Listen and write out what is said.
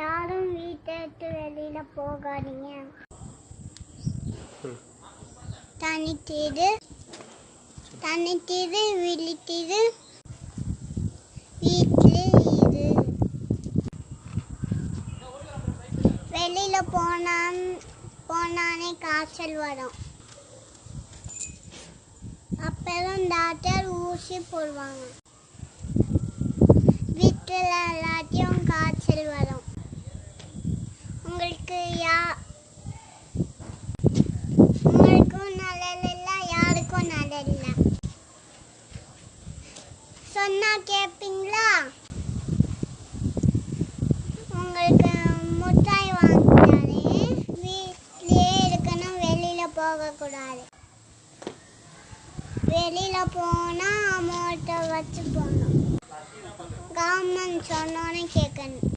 யாரும் வீட்டை விட்டு வெளியில போகாதீங்க. தனித்திரு தனித்திரு விழித்திரு வீட்டிலே இரு. வெளியில போனானே காய்ச்சல் வரும். அப்புறம் டாக்டர் ஊசி போடுவாங்க. வீட்டில் எல்லாத்தையும் காய்ச்சல் வரும். உங்களுக்கும் நல்லதில்லை, யாருக்கும் நல்லதில்லை. சொன்னா கேட்பீங்களா? உங்களுக்கு முட்டாய் வாங்கினாலே வீட்டிலே இருக்கணும், வெளியில போகக்கூடாது. வெளியில போனா அமௌண்ட்டை வச்சு போகணும். கவர்மெண்ட் சொன்னோன்னு கேட்கணும்.